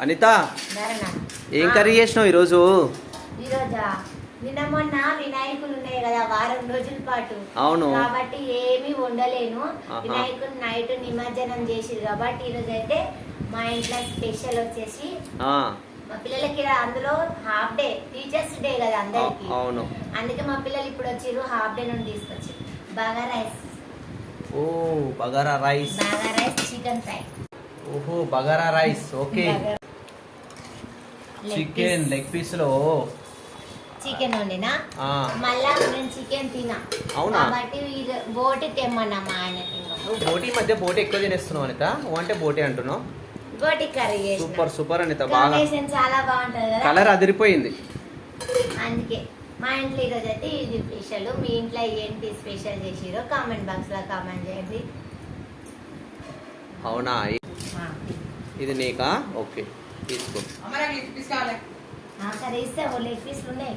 అనిత ఏం కర్రీ చేసినావు ఈరోజు? ఈరోజా నిన్న మొన్న వినాయకులు ఉన్నాయి కదా వారం రోజుల పాటు. అవును కాబట్టి ఏమీ వండలేను. వినాయకుడు నైట్ నిమజ్జనం చేసిరు కాబట్టి ఈరోజు అయితే మా ఇంట్లో స్పెషల్ వచ్చేసి మా పిల్లలకి అందులో హాఫ్ డే టీచర్స్ డే కదా అందరికి. అవును అందుకే మా పిల్లలు ఇప్పుడు వచ్చిర్రు హాఫ్ డే నుండి తీసుకొచ్చి బగారా రైస్. ఓ bagara rice. Bagara rice chicken fry. ఓహో bagara rice. Okay chicken leg piece లో చికెన్ వండినా మళ్ళా నేను చికెన్ తినా. అవునా? కాబట్టి బోటి తెమ్మన్నా మా ఆయన. బోటి మధ్య బోటి ఎక్కువ తినేస్తున్నావు అనిత. అంటే బోటి అంటున్నావు. బోటి కర్రీ సూపర్ సూపర్ అనిత. బాగా చాలా బాగుంటది కదా, కలర్ అదిరిపోయింది. అందుకే మా ఇంట్లో ఈరోజు అయితే ఇది స్పెషల్. మీ ఇంట్లో ఏంటి స్పెషల్ చేసిరో కామెంట్ బాక్స్ లో కామెంట్ చేయండి. అవునా? ఇది నీకా? ఓకే తీసుకో. ఇస్తే లెగ్ పీస్లు ఉన్నాయి.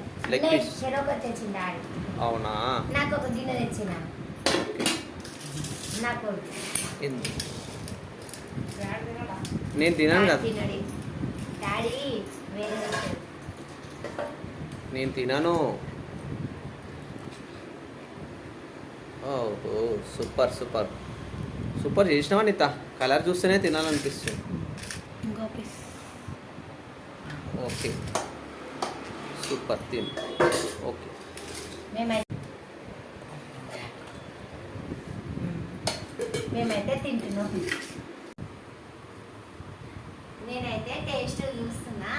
చెరొకటి తెచ్చింది డాడీ. అవునా? నాకు ఒక గిన్నె తెచ్చిన. నాకు నేను తినాను కదా. డాడీ వేరే నేను తినాను. ఓహో సూపర్ సూపర్ సూపర్ చేసినావా నీత. కలర్ చూస్తేనే తినాలనిపిస్తుంది. ఓకే సూపర్ తిన్. ఓకే మేమైతే తింటున్నాం. నేనైతే టేస్ట్ చూస్తున్నా.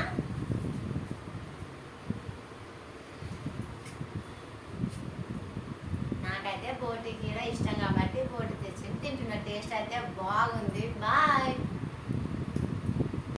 నాకైతే బోటి కూడా ఇష్టం కాబట్టి బోటి తెచ్చి తింటున్నా. టేస్ట్ అయితే బాగుంది. బాయ్.